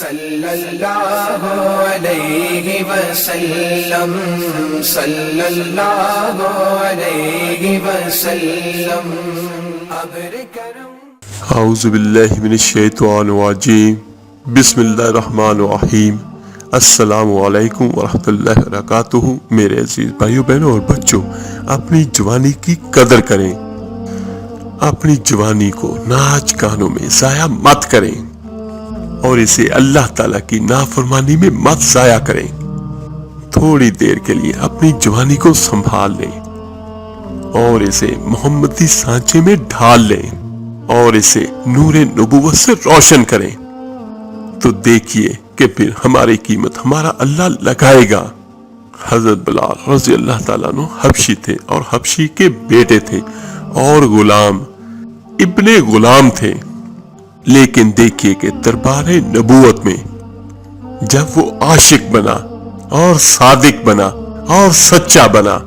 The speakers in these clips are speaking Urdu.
صلی اللہ علیہ وسلم، صلی اللہ علیہ وسلم، ابر کرم۔ اعوذ باللہ من الشیطان الرجیم، بسم اللہ الرحمن الرحیم۔ السلام علیکم ورحمۃ اللہ وبرکاتہ۔ میرے عزیز بھائیوں بہنوں اور بچوں، اپنی جوانی کی قدر کریں، اپنی جوانی کو ناچ گانوں میں ضائع مت کریں اور اسے اللہ تعالیٰ کی نافرمانی میں مت ضائع کریں۔ تھوڑی دیر کے لیے اپنی جوانی کو سنبھال لیں اور اسے محمدی سانچے میں ڈھال لیں اور اسے نور نبوت سے روشن کریں، تو دیکھیے کہ پھر ہماری قیمت ہمارا اللہ لگائے گا۔ حضرت بلال رضی اللہ تعالیٰ عنہ حبشی تھے اور حبشی کے بیٹے تھے اور غلام ابن غلام تھے، لیکن دیکھیے کہ دربار نبوت میں جب وہ عاشق بنا اور صادق بنا اور سچا بنا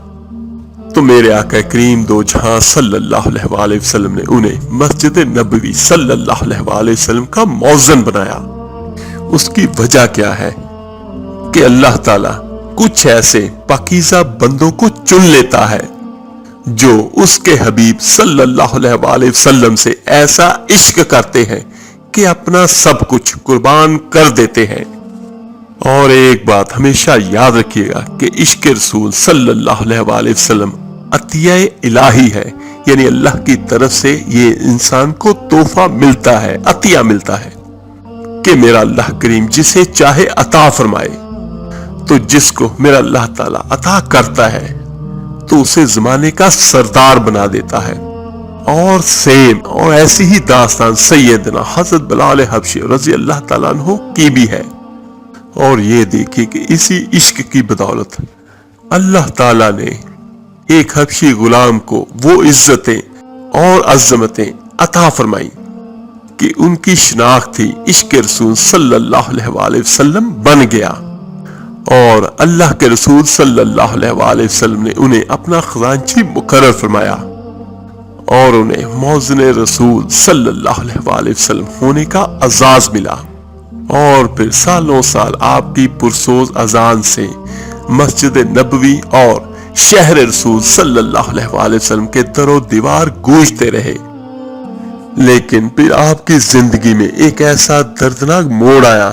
تو میرے آقا کریم دو جہاں صلی اللہ علیہ وآلہ وسلم نے انہیں مسجد نبوی صلی اللہ علیہ وآلہ وسلم کا مؤذن بنایا۔ اس کی وجہ کیا ہے کہ اللہ تعالیٰ کچھ ایسے پاکیزہ بندوں کو چن لیتا ہے جو اس کے حبیب صلی اللہ علیہ وآلہ وسلم سے ایسا عشق کرتے ہیں کہ اپنا سب کچھ قربان کر دیتے ہیں۔ اور ایک بات ہمیشہ یاد رکھیے گا کہ عشق رسول صلی اللہ علیہ وآلہ وسلم عطیہ الہی ہے، یعنی اللہ کی طرف سے یہ انسان کو تحفہ ملتا ہے، عطیہ ملتا ہے کہ میرا اللہ کریم جسے چاہے عطا فرمائے، تو جس کو میرا اللہ تعالیٰ عطا کرتا ہے تو اسے زمانے کا سردار بنا دیتا ہے۔ اور سیم اور ایسی ہی داستان سیدنا حضرت بلال حبشی رضی اللہ تعالیٰ عنہ کی بھی ہے۔ اور یہ دیکھیے کہ اسی عشق کی بدولت اللہ تعالیٰ نے ایک حبشی غلام کو وہ عزتیں اور عظمتیں عطا فرمائیں کہ ان کی شناخت تھی عشق رسول صلی اللہ علیہ وآلہ وسلم بن گیا، اور اللہ کے رسول صلی اللہ علیہ وآلہ وسلم نے انہیں اپنا خزانچی مقرر فرمایا اور انہیں مؤذن رسول صلی اللہ علیہ وآلہ وسلم ہونے کا اعزاز ملا۔ اور پھر سالوں سال آپ کی پرسوز اذان سے مسجد نبوی اور شہر رسول صلی اللہ علیہ وآلہ وسلم کے در و دیوار گونجتے رہے۔ لیکن پھر آپ کی زندگی میں ایک ایسا دردناک موڑ آیا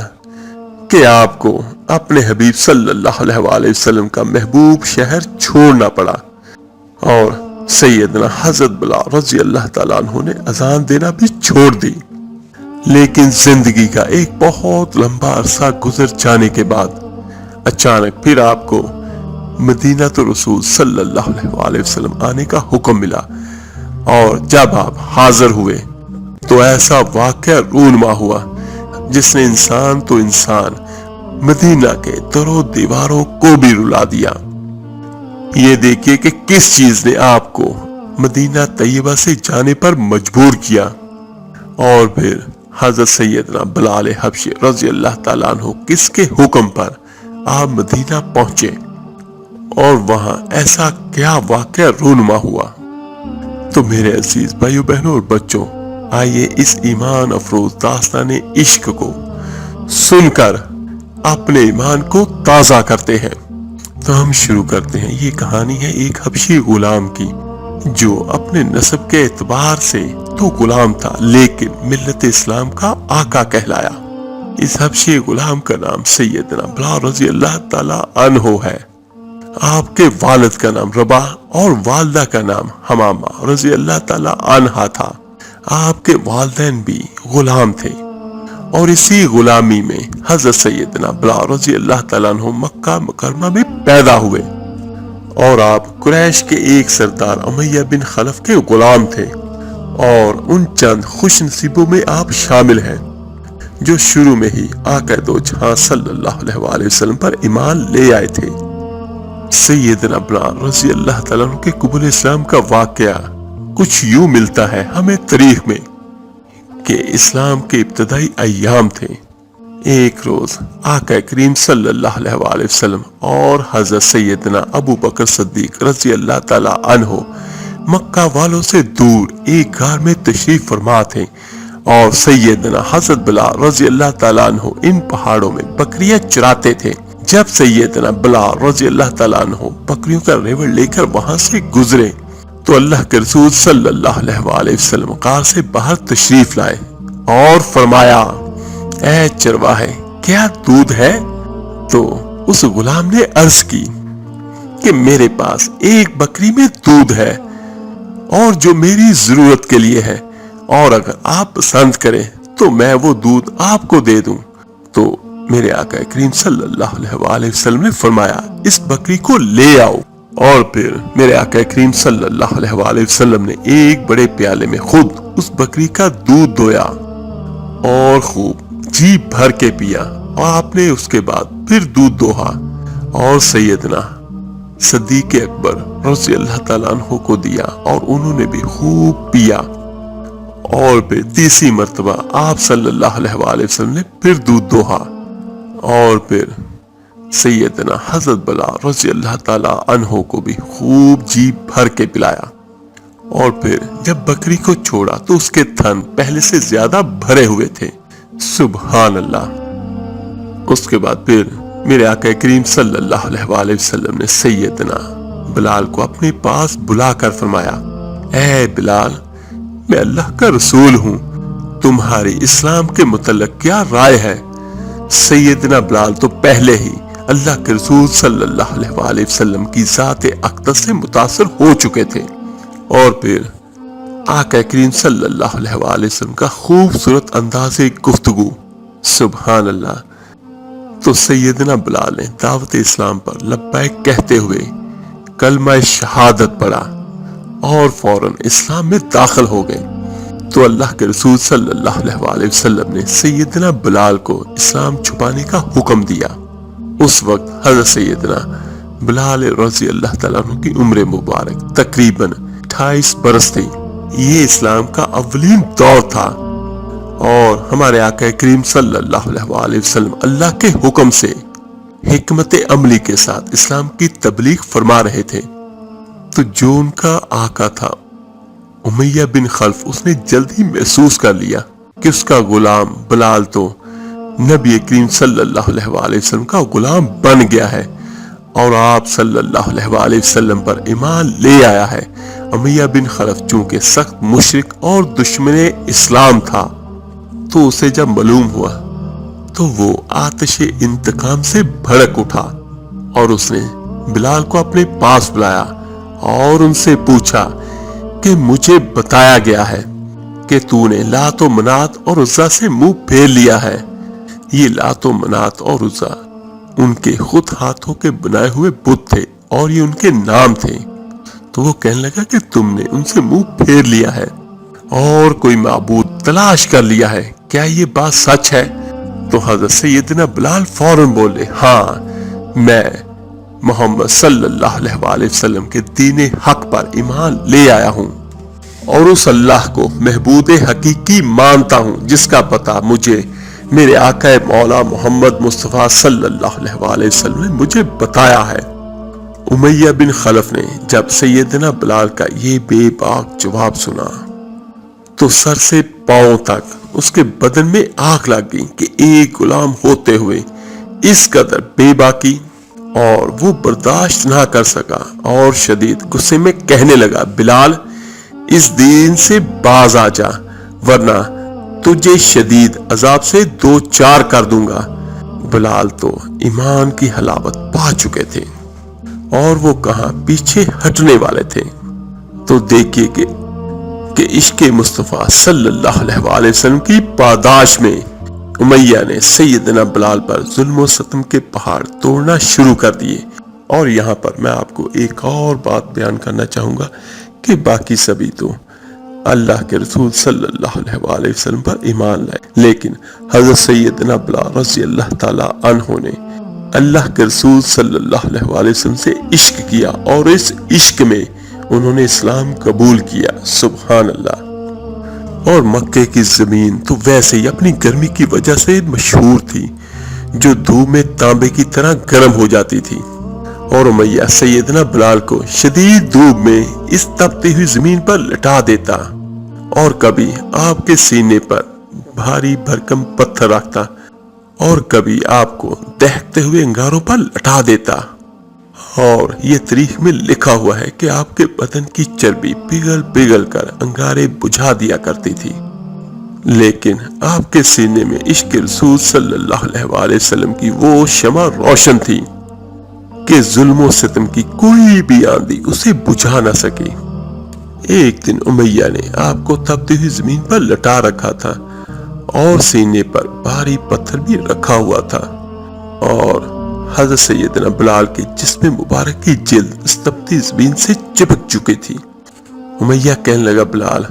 کہ آپ کو اپنے حبیب صلی اللہ علیہ وآلہ وسلم کا محبوب شہر چھوڑنا پڑا، اور سیدنا حضرت بلال رضی اللہ تعالیٰ عنہ نے اذان دینا بھی چھوڑ دی۔ لیکن زندگی کا ایک بہت لمبا عرصہ گزر جانے کے بعد اچانک پھر آپ کو مدینہ رسول صلی اللہ علیہ وآلہ وسلم آنے کا حکم ملا، اور جب آپ حاضر ہوئے تو ایسا واقعہ رونما ہوا جس نے انسان تو انسان مدینہ کے در و دیواروں کو بھی رلا دیا۔ یہ دیکھیے کہ کس چیز نے آپ کو مدینہ طیبہ سے جانے پر مجبور کیا۔ اور پھر حضرت سیدنا بلال حبشی رضی اللہ تعالیٰ عنہ کس کے حکم پر آپ مدینہ پہنچے، اور وہاں ایسا کیا واقعہ رونما ہوا۔ تو میرے عزیز بھائیوں بہنوں اور بچوں، آئیے اس ایمان افروز داستان عشق کو سن کر اپنے ایمان کو تازہ کرتے ہیں۔ تو ہم شروع کرتے ہیں۔ یہ کہانی ہے ایک حبشی غلام کی جو اپنے نسب کے اعتبار سے تو غلام تھا لیکن ملت اسلام کا آقا کہلایا۔ اس حبشی غلام کا نام سیدنا بلال رضی اللہ تعالی عنہ ہے۔ آپ کے والد کا نام رباح اور والدہ کا نام حمامہ رضی اللہ تعالی عنہا تھا۔ آپ کے والدین بھی غلام تھے، اور اسی غلامی میں حضرت سیدنا بلال رضی اللہ تعالیٰ عنہ مکہ مکرمہ میں پیدا ہوئے، اور آپ قریش کے ایک سردار امیہ بن خلف کے غلام تھے، اور ان چند خوش نصیبوں میں آپ شامل ہیں جو شروع میں ہی آقا دو جہاں صلی اللہ علیہ وآلہ وسلم پر ایمان لے آئے تھے۔ سیدنا بلال رضی اللہ تعالیٰ عنہ کے قبول اسلام کا واقعہ کچھ یوں ملتا ہے ہمیں تاریخ میں کہ اسلام کے ابتدائی ایام تھے۔ ایک روز آقا کریم صلی اللہ علیہ وآلہ وسلم اور حضرت سیدنا ابو بکر صدیق رضی اللہ تعالی عنہ مکہ والوں سے دور ایک غار میں تشریف فرما تھے، اور سیدنا حضرت بلال رضی اللہ تعالیٰ عنہ ان پہاڑوں میں بکریاں چراتے تھے۔ جب سیدنا بلال رضی اللہ تعالیٰ عنہ بکریوں کا ریوڑ لے کر وہاں سے گزرے تو اللہ کے رسول صلی اللہ علیہ وآلہ وسلم غار سے باہر تشریف لائے اور فرمایا، اے چرواہے کیا دودھ ہے؟ تو اس غلام نے عرض کی کہ میرے پاس ایک بکری میں دودھ ہے اور جو میری ضرورت کے لیے ہے، اور اگر آپ پسند کریں تو میں وہ دودھ آپ کو دے دوں۔ تو میرے آقا کریم صلی اللہ علیہ وآلہ وسلم نے فرمایا، اس بکری کو لے آؤ۔ اور پھر میرے آقا کریم صلی اللہ علیہ وآلہ وسلم نے ایک بڑے پیالے میں خود اس بکری کا دودھ دویا اور خوب جی بھر کے پیا، اور آپ نے اس کے بعد پھر دودھ دوہا اور سیدنا صدیق اکبر رضی اللہ تعالیٰ عنہ کو دیا، اور انہوں نے بھی خوب پیا۔ اور پھر تیسری مرتبہ آپ صلی اللہ علیہ وآلہ وسلم نے پھر دودھ دوہا، اور پھر سیدنا حضرت بلال رضی اللہ تعالیٰ عنہ کو بھی خوب جی بھر کے پلایا۔ اور پھر جب بکری کو چھوڑا تو اس کے تھن پہلے سے زیادہ بھرے ہوئے تھے۔ سبحان اللہ۔ اس کے بعد پھر میرے آقا کریم صلی اللہ علیہ وآلہ وسلم نے سیدنا بلال کو اپنے پاس بلا کر فرمایا، اے بلال، میں اللہ کا رسول ہوں، تمہاری اسلام کے متعلق کیا رائے ہے؟ سیدنا بلال تو پہلے ہی اللہ کے رسول صلی اللہ علیہ وآلہ وسلم کی ذات اقدس سے متاثر ہو چکے تھے، اور پھر آقا کریم صلی اللہ علیہ وآلہ وسلم کا خوبصورت انداز گفتگو، سبحان اللہ۔ تو سیدنا بلال نے دعوت اسلام پر لبیک کہتے ہوئے کلمہ شہادت پڑھا اور فوراً اسلام میں داخل ہو گئے۔ تو اللہ کے رسول صلی اللہ علیہ وآلہ وسلم نے سیدنا بلال کو اسلام چھپانے کا حکم دیا۔ اس وقت حضرت سیدنا بلال رضی اللہ تعالیٰ عنہ کی عمر مبارک تقریباً 28 برس تھی۔ یہ اسلام کا اولین دور تھا، اور ہمارے آقا کریم صلی اللہ علیہ وآلہ وسلم اللہ کے حکم سے حکمت عملی کے ساتھ اسلام کی تبلیغ فرما رہے تھے۔ تو جو ان کا آقا تھا امیہ بن خلف، اس نے جلد ہی محسوس کر لیا کہ اس کا غلام بلال تو نبی کریم صلی اللہ علیہ وآلہ وسلم کا غلام بن گیا ہے، اور آپ صلی اللہ علیہ وآلہ وسلم پر ایمان لے آیا ہے۔ امیہ بن خلف چونکہ سخت مشرک اور دشمن اسلام تھا، تو اسے جب معلوم ہوا تو وہ آتش انتقام سے بھڑک اٹھا، اور اس نے بلال کو اپنے پاس بلایا اور ان سے پوچھا کہ مجھے بتایا گیا ہے کہ تو نے لات و منات اور عزا سے منہ پھیر لیا ہے۔ یہ لات و منات اور عزا ان کے خود ہاتھوں کے بنائے ہوئے بت تھے، اور یہ ان کے نام تھے۔ تو وہ کہنے لگا کہ تم نے ان سے منہ پھیر لیا ہے اور کوئی معبود تلاش کر لیا ہے، کیا یہ بات سچ ہے؟ تو حضرت سیدنا بلال فوراً بولے، ہاں، میں محمد صلی اللہ علیہ وآلہ وسلم کے دین حق پر ایمان لے آیا ہوں، اور اس اللہ کو محبوب حقیقی مانتا ہوں جس کا پتہ مجھے میرے آقا مولا محمد مصطفیٰ صلی اللہ علیہ وآلہ وسلم نے مجھے بتایا ہے۔ امیہ بن خلف نے جب سیدنا بلال کا یہ بے باک جواب سنا تو سر سے پاؤں تک اس کے بدن میں آگ لگ گئی کہ ایک غلام ہوتے ہوئے اس قدر بے باکی، اور وہ برداشت نہ کر سکا اور شدید غصے میں کہنے لگا، بلال، اس دین سے باز آ جا، ورنہ تجھے شدید عذاب سے دو چار کر دوں گا۔ بلال تو ایمان کی حلاوت پا چکے تھے، اور وہ کہاں پیچھے ہٹنے والے تھے۔ تو دیکھیے کہ عشق مصطفیٰ صلی اللہ علیہ وآلہ وسلم کی پاداش میں امیہ نے سیدنا بلال پر ظلم و ستم کے پہاڑ توڑنا شروع کر دیے۔ اور یہاں پر میں آپ کو ایک اور بات بیان کرنا چاہوں گا کہ باقی سبھی تو اللہ کے رسول صلی اللہ علیہ وآلہ وسلم پر ایمان لائے، لیکن حضرت سیدنا بلال رضی اللہ تعالی عنہ نے اللہ کے رسول صلی اللہ علیہ وآلہ وسلم سے عشق کیا، اور اس عشق میں انہوں نے اسلام قبول کیا، سبحان اللہ۔ اور مکے کی زمین تو ویسے ہی اپنی گرمی کی وجہ سے مشہور تھی، جو دھوپ میں تانبے کی طرح گرم ہو جاتی تھی، اور امیہ سیدنا بلال کو شدید دھوپ میں اس تپتی ہوئی زمین پر لٹا دیتا، اور کبھی آپ کے سینے پر بھاری بھرکم پتھر رکھتا اور کبھی آپ کو دہتے ہوئے انگاروں پر لٹا دیتا۔ اور یہ تاریخ میں لکھا ہوا ہے کہ آپ کے بدن کی چربی پگھل پگھل کر انگارے بجھا دیا کرتی تھی، لیکن آپ کے سینے میں عشق رسول صلی اللہ علیہ وآلہ وسلم کی وہ شمع روشن تھی کہ ظلم و ستم کی کوئی بھی آندھی اسے بجھا نہ سکی۔ ایک دن امیہ نے آپ کو تپتی ہوئی زمین پر لٹا رکھا تھا اور سینے پر بھاری پتھر بھی رکھا ہوا تھا، اور حضرت سیدنا بلال کے جسم مبارک کی جلد اس تپتی زمین سے چپک چکی تھی۔ امیہ کہنے لگا، بلال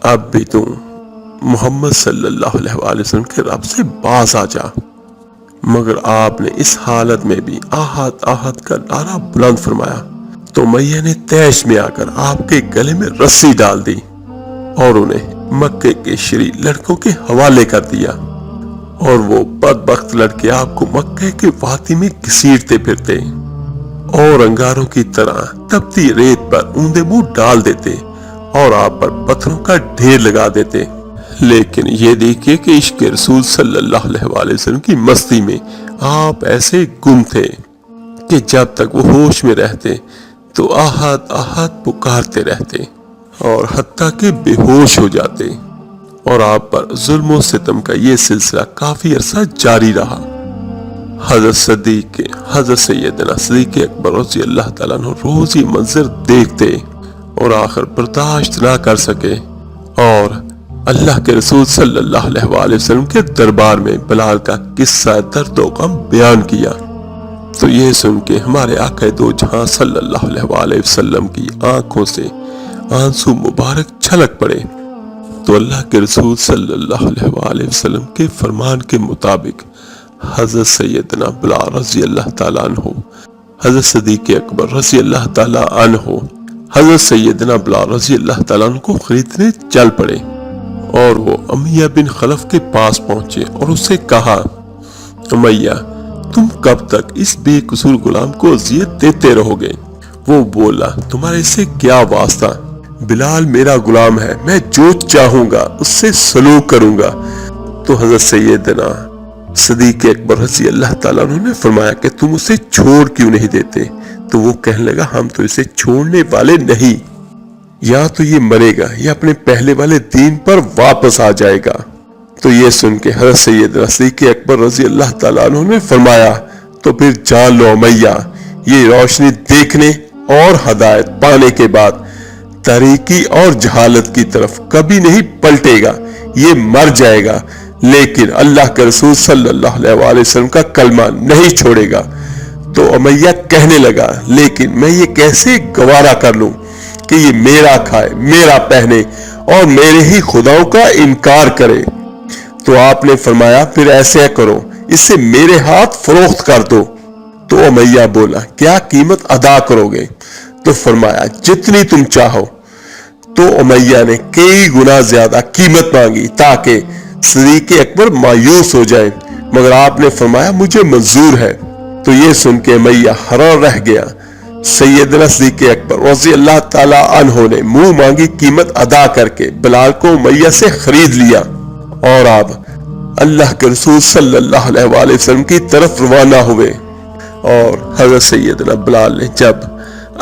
اب بھی تم محمد صلی اللہ علیہ وآلہ وسلم کے رب سے باز آ جا۔ مگر آپ نے اس حالت میں بھی آہت آہت کا نعرہ بلند فرمایا تو امیہ نے تیش میں آ کر آپ کے گلے میں رسی ڈال دی اور انہیں مکے کے شری لڑکوں کے حوالے کر دیا، اور وہ بدبخت لڑکے آپ کو مکے کے وادی میں گھسیٹتے پھرتے اور انگاروں کی طرح تپتی ریت پر اوندے منہ ڈال دیتے اور آپ پر پتھروں کا ڈھیر لگا دیتے۔ لیکن یہ دیکھیے کہ عشق رسول صلی اللہ علیہ وآلہ وسلم کی مستی میں آپ ایسے گم تھے کہ جب تک وہ ہوش میں رہتے تو آہت آہت پکارتے رہتے اور حتیٰ کہ بے ہوش ہو جاتے، اور آپ پر ظلم و ستم کا یہ سلسلہ کافی عرصہ جاری رہا۔ حضرت سیدنا صدیق اکبر رضی اللہ تعالیٰ عنہ روز یہ منظر دیکھتے اور آخر برداشت نہ کر سکے اور اللہ کے رسول صلی اللہ علیہ وآلہ وسلم کے دربار میں بلال کا قصہ درد و غم بیان کیا، تو یہ سن کے ہمارے آقا دو جہاں صلی اللہ علیہ وآلہ وسلم کی آنکھوں سے آنسو مبارک چھلک پڑے، تو اللہ کے رسول صلی اللہ علیہ وآلہ وسلم کے فرمان کے مطابق حضرت سیدنا بلال رضی اللہ تعالیٰ عنہ، حضرت صدیق اکبر رضی اللہ تعالیٰ عنہ حضرت سیدنا بلال رضی اللہ تعالیٰ عنہ کو خریدنے چل پڑے، اور وہ امیہ بن خلف کے پاس پہنچے اور اس سے کہا، امیہ تم کب تک اس بے قصور غلام کو اذیت دیتے رہو گے؟ وہ بولا، تمہارے سے کیا واسطہ؟ بلال میرا غلام ہے، میں جو چاہوں گا اس سے سلوک کروں گا۔ تو حضرت سیدنا صدیق اکبر رضی اللہ تعالیٰ عنہ نے فرمایا کہ تم اسے چھوڑ کیوں نہیں دیتے؟ تو وہ کہنے لگا، ہم تو اسے چھوڑنے والے نہیں، یا تو یہ مرے گا یا اپنے پہلے والے دین پر واپس آ جائے گا۔ تو یہ سن کے حضرت سیدنا صدیق اکبر رضی اللہ تعالیٰ عنہ نے فرمایا، تو پھر جان لو امیہ، یہ روشنی دیکھنے اور ہدایت پانے کے بعد تاریکی اور جہالت کی طرف کبھی نہیں پلٹے گا، یہ مر جائے گا لیکن اللہ کے رسول صلی اللہ علیہ وآلہ وسلم کا کلمہ نہیں چھوڑے گا۔ تو امیہ کہنے لگا، لیکن میں یہ کیسے گوارا کر لوں کہ یہ میرا کھائے، میرا پہنے اور میرے ہی خداؤں کا انکار کرے؟ تو آپ نے فرمایا، پھر ایسے کرو، اسے میرے ہاتھ فروخت کر دو۔ تو امیہ بولا، کیا قیمت ادا کرو گے؟ تو فرمایا، جتنی تم چاہو۔ تو امیہ نے کئی گنا زیادہ قیمت مانگی تاکہ صدیق اکبر مایوس ہو جائے، مگر آپ نے فرمایا، مجھے منظور ہے۔ تو یہ سن کے امیہ حیران رہ گیا۔ سیدنا صدیق اکبر رضی اللہ تعالیٰ عنہ نے منہ مانگی قیمت ادا کر کے بلال کو امیہ سے خرید لیا، اور آپ اللہ کے رسول صلی اللہ علیہ وآلہ وسلم کی طرف روانہ ہوئے۔ اور حضرت سیدنا بلال نے جب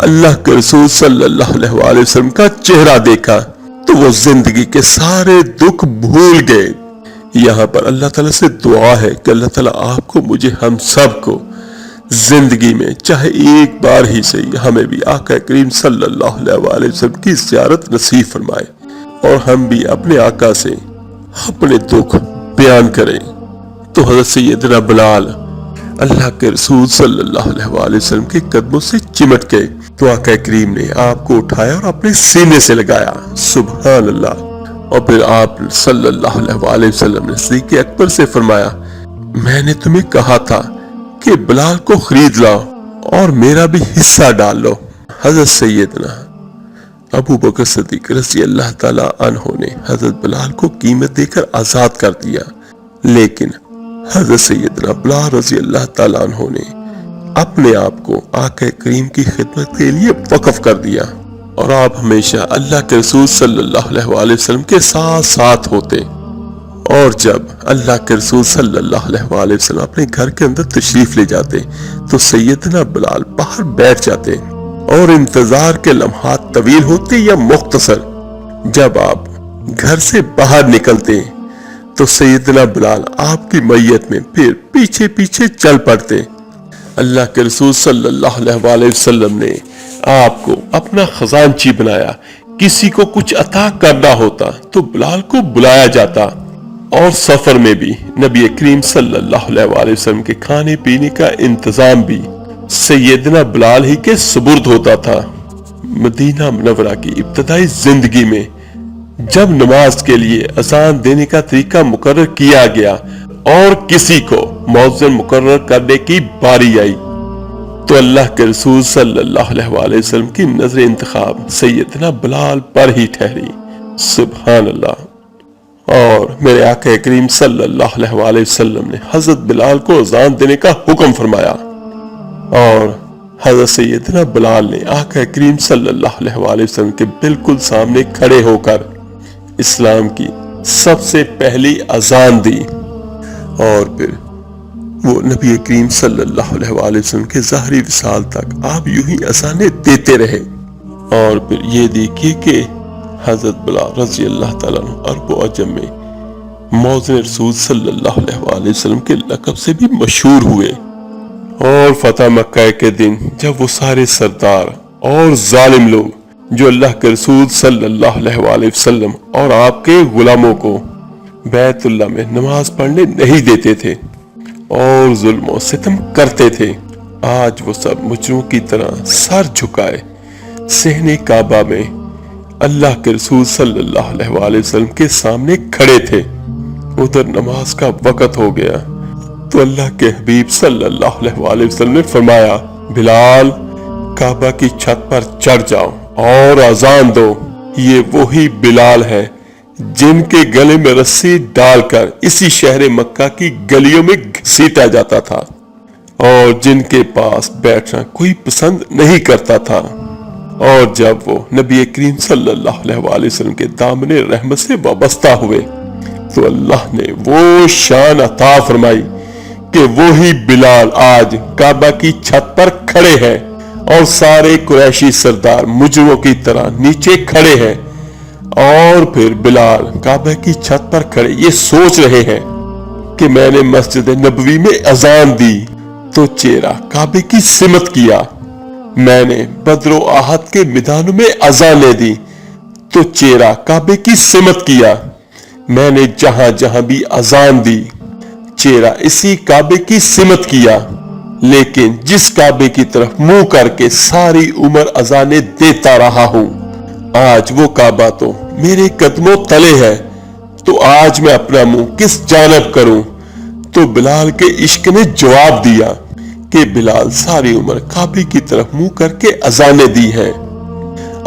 اللہ کے رسول صلی اللہ علیہ وآلہ وسلم کا چہرہ دیکھا تو وہ زندگی کے سارے دکھ بھول گئے۔ یہاں پر اللہ تعالیٰ سے دعا ہے کہ اللہ تعالیٰ آپ کو، مجھے، ہم سب کو زندگی میں چاہے ایک بار ہی صحیح ہمیں بھی آقا کریم صلی اللہ علیہ وآلہ وسلم کی زیارت نصیب فرمائے، اور ہم بھی اپنے آقا سے اپنے دکھ بیان کریں۔ تو حضرت سیدنا بلال اللہ کے رسول صلی اللہ علیہ وآلہ وسلم کے قدموں سے چمٹ گئے، تو آقا کریم نے آپ کو اٹھایا اور اپنے سینے سے لگایا، سبحان اللہ۔ اور پھر آپ صلی اللہ علیہ وآلہ وسلم نے صدیق اکبر سے فرمایا، میں نے تمہیں کہا تھا کہ بلال کو خرید لاؤ اور میرا بھی حصہ ڈال لو۔ حضرت سیدنا ابو بکر صدیق رضی اللہ تعالیٰ عنہ نے حضرت بلال کو قیمت دے کر آزاد کر دیا، لیکن حضرت سیدنا بلال رضی اللہ تعالیٰ عنہ نے اپنے آپ کو آقا کریم کی خدمت کے لیے وقف کر دیا، اور آپ ہمیشہ اللہ کے رسول صلی اللہ علیہ وآلہ وسلم کے ساتھ ساتھ ہوتے اور جب اللہ کے رسول صلی اللہ علیہ وسلم اپنے گھر کے اندر تشریف لے جاتے تو سیدنا بلال باہر بیٹھ جاتے اور انتظار کے لمحات طویل ہوتے یا مختصر۔ جب آپ گھر سے باہر نکلتے تو سیدنا بلال آپ کی میت میں پھر پیچھے پیچھے چل پڑتے۔ اللہ کے رسول صلی اللہ علیہ وسلم نے آپ کو اپنا خزانچی بنایا۔ کسی کو کچھ عطا کرنا ہوتا تو بلال کو بلایا جاتا، اور سفر میں بھی نبی کریم صلی اللہ علیہ وسلم کے کھانے پینے کا انتظام بھی سیدنا بلال ہی کے سپرد ہوتا تھا۔ مدینہ منورہ کی ابتدائی زندگی میں جب نماز کے لیے اذان دینے کا طریقہ مقرر کیا گیا اور کسی کو مؤذن مقرر کرنے کی باری آئی تو اللہ کے رسول صلی اللہ علیہ وسلم کی نظر انتخاب سیدنا بلال پر ہی ٹھہری۔ سبحان اللہ۔ اور میرے آقا کریم صلی اللہ علیہ وسلم نے حضرت بلال کو اذان دینے کا حکم فرمایا، اور حضرت سیدنا بلال نے آقا کریم صلی اللہ علیہ وسلم کے بالکل سامنے کھڑے ہو کر اسلام کی سب سے پہلی اذان دی، اور پھر وہ نبی کریم صلی اللہ علیہ وسلم کے ظاہری وصال تک آپ یوں ہی اذانیں دیتے رہے۔ اور پھر یہ دیکھیے کہ حضرت بلال رضی اللہ تعالیٰ عنہ عرب و عجم میں مؤذن رسول صلی اللہ علیہ وسلم کے لقب سے بھی مشہور ہوئے۔ اور فتح مکہ کے دن جب وہ سارے سردار اور ظالم لوگ جو اللہ کے رسول صلی اللہ علیہ وسلم اور آپ کے غلاموں کو بیت اللہ میں نماز پڑھنے نہیں دیتے تھے اور ظلم و ستم کرتے تھے، آج وہ سب مجرموں کی طرح سر جھکائے صحن کعبہ میں اللہ کے رسول صلی اللہ علیہ وسلم کے سامنے کھڑے تھے۔ ادھر نماز کا وقت ہو گیا تو اللہ کے حبیب صلی اللہ علیہ وسلم نے فرمایا، بلال کعبہ کی چھت پر چڑھ جاؤ اور اذان دو۔ یہ وہی بلال ہے جن کے گلے میں رسی ڈال کر اسی شہر مکہ کی گلیوں میں گھسیٹا جاتا تھا اور جن کے پاس بیٹھنا کوئی پسند نہیں کرتا تھا۔ اور جب وہ نبی کریم صلی اللہ علیہ وسلم کے دامن رحمت سے وابستہ ہوئے تو اللہ نے وہ شان عطا فرمائی کہ وہی بلال آج کعبہ کی چھت پر کھڑے ہیں اور سارے قریشی سردار مجرموں کی طرح نیچے کھڑے ہیں، اور پھر بلال کعبہ کی چھت پر کھڑے یہ سوچ رہے ہیں کہ میں نے مسجد نبوی میں اذان دی تو چہرہ کعبے کی سمت کیا، میں نے بدر و احد کے میدانوں میں اذانیں دی تو چہرہ کعبے کی سمت کیا، میں نے جہاں جہاں بھی اذان دی چہرہ اسی کعبے کی سمت کیا، لیکن جس کعبے کی طرف منہ کر کے ساری عمر اذانیں دیتا رہا ہوں، آج وہ کعبہ تو میرے قدموں تلے ہے، تو آج میں اپنا منہ کس جانب کروں؟ تو بلال کے عشق نے جواب دیا کہ بلال ساری عمر کعبے کی طرف منہ کر کے اذانیں دی ہیں،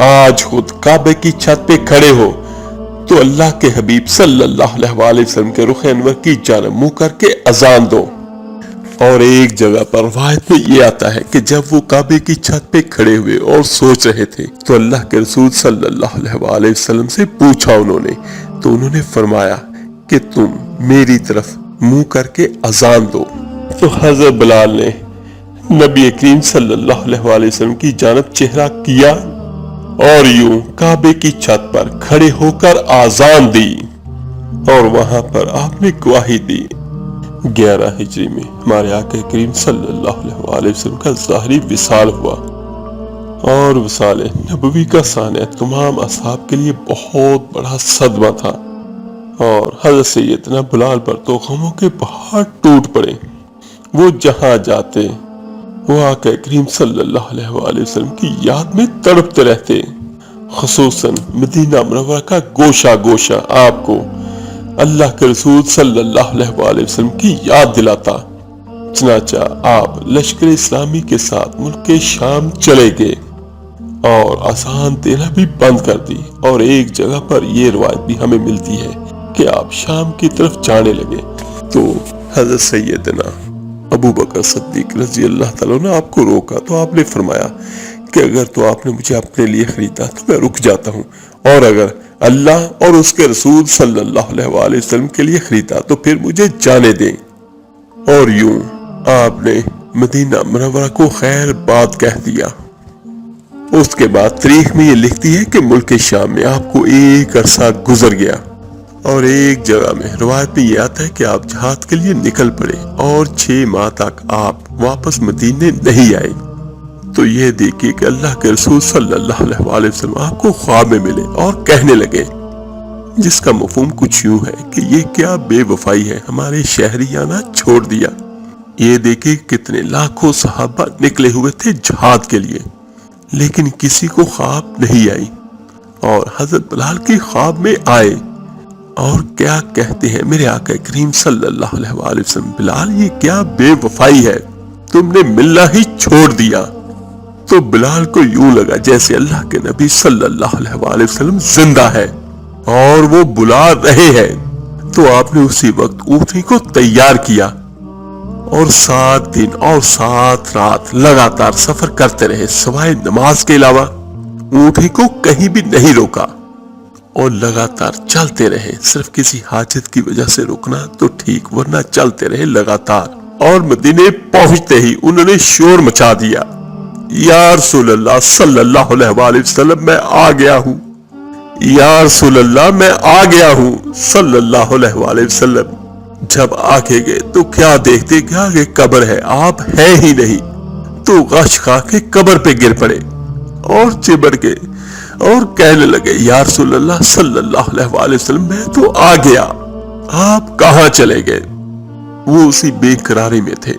آج خود کعبے کی چھت پہ کھڑے ہو تو اللہ کے حبیب صلی اللہ علیہ وسلم کے رخ انور کی جانب منہ کر کے اذان دو۔ اور ایک جگہ پر روایت میں یہ آتا ہے کہ جب وہ کعبے کی چھت پہ کھڑے ہوئے اور سوچ رہے تھے تو اللہ کے رسول صلی اللہ علیہ وسلم سے پوچھا تو انہوں نے فرمایا کہ تم میری طرف منہ کر کے اذان دو۔ تو حضرت بلال نے نبی کریم صلی اللہ علیہ وسلم کی جانب چہرہ کیا اور یوں کعبے کی چھت پر کھڑے ہو کر اذان دی، اور وہاں پر آپ نے گواہی دی۔ 11 ہجری میں ہمارے آقا کریم صلی اللہ علیہ وسلم کا ظاہری وصال ہوا، اور وصال نبوی کا سانحہ تمام اصحاب کے لیے بہت بڑا صدمہ تھا، اور حضرت سیدنا بلال پر تو غموں کے پہاڑ ٹوٹ پڑے۔ وہ جہاں جاتے وہ آقا کریم صلی اللہ علیہ وسلم کی یاد میں تڑپتے رہتے، خصوصاً مدینہ منورہ کا گوشہ گوشہ آپ کو اللہ کے رسول صلی اللہ علیہ وسلم کی یاد دلاتا۔ چنانچہ آپ لشکر اسلامی کے ساتھ ملک شام چلے گئے اور اذان دینا بھی بند کر دی، اور ایک جگہ پر یہ روایت بھی ہمیں ملتی ہے کہ آپ شام کی طرف جانے لگے تو حضرت سیدنا ابو بکر صدیق رضی اللہ تعالیٰ نے آپ کو روکا تو آپ نے فرمایا کہ اگر تو آپ نے مجھے اپنے لیے خریدا تو میں رک جاتا ہوں، اور اگر اللہ اور اس کے رسول صلی اللہ علیہ وآلہ وسلم کے لیے خریدا تو پھر مجھے جانے دیں۔ اور یوں آپ نے مدینہ منورہ کو خیر بات کہہ دیا۔ اس کے بعد تاریخ میں یہ لکھتی ہے کہ ملک شام میں آپ کو ایک عرصہ گزر گیا، اور ایک جگہ میں روایت میں یہ آتا ہے کہ آپ جہاد کے لیے نکل پڑے اور 6 ماہ تک آپ واپس مدینے نہیں آئے۔ تو یہ دیکھیے کہ اللہ کے رسول صلی اللہ علیہ وآلہ وسلم آپ کو خواب میں ملے اور کہنے لگے، جس کا مفہوم کچھ یوں ہے کہ یہ کیا بے وفائی ہے، ہمارے شہریانہ چھوڑ دیا۔ یہ دیکھیں کتنے لاکھوں صحابہ نکلے ہوئے تھے جہاد کے لیے، لیکن کسی کو خواب نہیں آئی، اور حضرت بلال کی خواب میں آئے اور کیا کہتے ہیں میرے آقا کریم صلی اللہ علیہ وآلہ وسلم، بلال یہ کیا بے وفائی ہے، تم نے ملنا ہی چھوڑ دیا۔ تو بلال کو یوں لگا جیسے اللہ کے نبی صلی اللہ علیہ وآلہ وسلم زندہ ہے اور وہ بلا رہے ہیں۔ تو آپ نے اسی وقت اونٹنی کو تیار کیا اور 7 دن اور 7 رات لگاتار سفر کرتے رہے، سوائے نماز کے علاوہ اونٹنی کو کہیں بھی نہیں روکا، اور لگاتار چلتے رہے، صرف کسی حاجت کی وجہ سے رکنا تو ٹھیک، ورنہ چلتے رہے لگاتار۔ اور مدینے پہنچتے ہی انہوں نے شور مچا دیا، یا رسول اللہ صلی اللہ علیہ وآلہ وسلم میں آ گیا ہوں، یا رسول اللہ میں آ گیا ہوں صلی اللہ علیہ وآلہ وسلم۔ جب آگے گئے تو کیا دیکھتے کہ آگے قبر ہے، آپ ہے ہی نہیں، تو غش کھا کے قبر پہ گر پڑے اور چبڑ گئے اور کہنے لگے، یا رسول اللہ صلی اللہ علیہ وآلہ وسلم میں تو آ گیا، آپ کہاں چلے گئے؟ وہ اسی بے قراری میں تھے،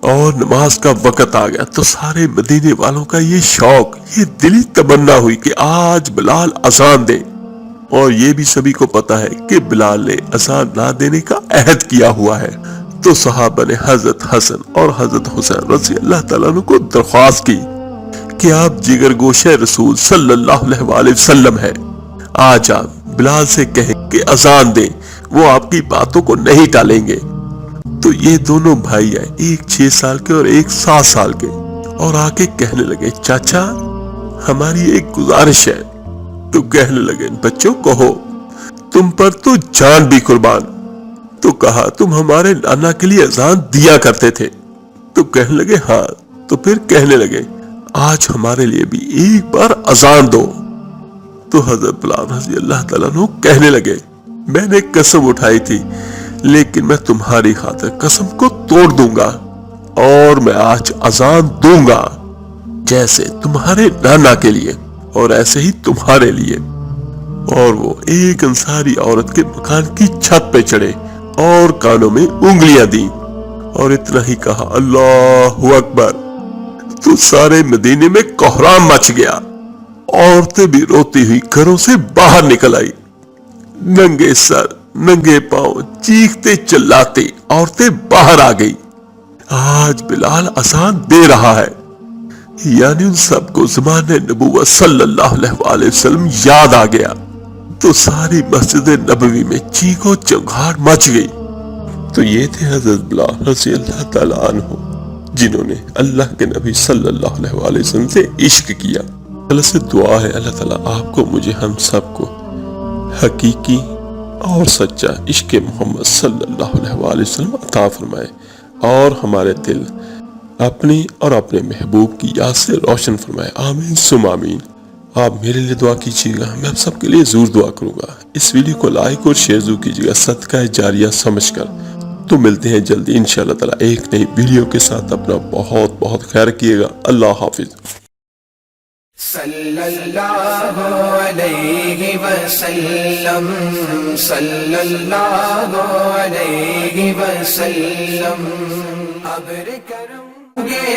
اور نماز کا وقت آ گیا تو سارے مدینے والوں کا یہ شوق، یہ دلی تمنا ہوئی کہ آج بلال اذان دے، اور یہ بھی سبھی کو پتا ہے کہ بلال نے اذان نہ دینے کا عہد کیا ہوا ہے۔ تو صحابہ نے حضرت حسن اور حضرت حسین رضی اللہ تعالیٰ عنہ کو درخواست کی کہ آپ جگر گوشہ رسول صلی اللہ علیہ وآلہ وسلم ہے، آج آپ بلال سے کہیں کہ اذان دیں، وہ آپ کی باتوں کو نہیں ٹالیں گے۔ تو یہ دونوں بھائی آئے، ایک 6 سال کے اور ایک 7 سال کے، اور آ کے کہنے لگے، چاچا ہماری ایک گزارش ہے۔ تو کہنے لگے، بچوں کہو، تم پر تو جان بھی قربان۔ تو کہا، تم ہمارے نانا کے لیے اذان دیا کرتے تھے۔ تو کہنے لگے، ہاں۔ تو پھر کہنے لگے، آج ہمارے لیے بھی ایک بار اذان دو۔ تو حضرت بلال رضی اللہ تعالیٰ عنہ کہنے لگے، میں نے قسم اٹھائی تھی، لیکن میں تمہاری خاطر قسم کو توڑ دوں گا، اور میں آج اذان دوں گا، جیسے تمہارے نانا کے لیے اور ایسے ہی تمہارے لیے۔ اور وہ ایک انصاری عورت کے مکان کی چھت پہ چڑھے اور کانوں میں انگلیاں دیں اور اتنا ہی کہا، اللہ اکبر۔ تو سارے مدینے میں کوہرام مچ گیا، عورتیں بھی روتی ہوئی گھروں سے باہر نکل آئی، ننگے سر ننگے پاؤں چیختے چلاتے عورتیں باہر آ گئی، آج بلال اذان دے رہا ہے۔ یعنی ان سب کو زمان نبوت صلی اللہ علیہ وآلہ وسلم یاد آ گیا، تو ساری مسجد نبوی میں چیخ و چنگھاڑ مچ گئی۔ تو یہ تھے حضرت بلال رضی اللہ تعالیٰ عنہ، جنہوں نے اللہ کے نبی صلی اللہ علیہ وآلہ وسلم سے عشق کیا۔ اللہ سے دعا ہے اللہ تعالیٰ آپ کو، مجھے، ہم سب کو حقیقی اور سچا عشق محمد صلی اللہ علیہ وآلہ وسلم عطا فرمائے، اور ہمارے دل اپنی اور اپنے محبوب کی یاد سے روشن فرمائے، آمین ثم آمین۔ آپ میرے لیے دعا کیجیے گا، میں آپ سب کے لیے ضرور دعا کروں گا۔ اس ویڈیو کو لائک اور شیئر ضرور کیجیے گا صدقہ جاریہ سمجھ کر۔ تو ملتے ہیں جلدی انشاءاللہ تعالیٰ ایک نئی ویڈیو کے ساتھ۔ اپنا بہت بہت خیال رکھیے گا۔ اللہ حافظ۔ صلی اللہ علیہ وسلم، صلی اللہ علیہ وسلم، ابر کرم گے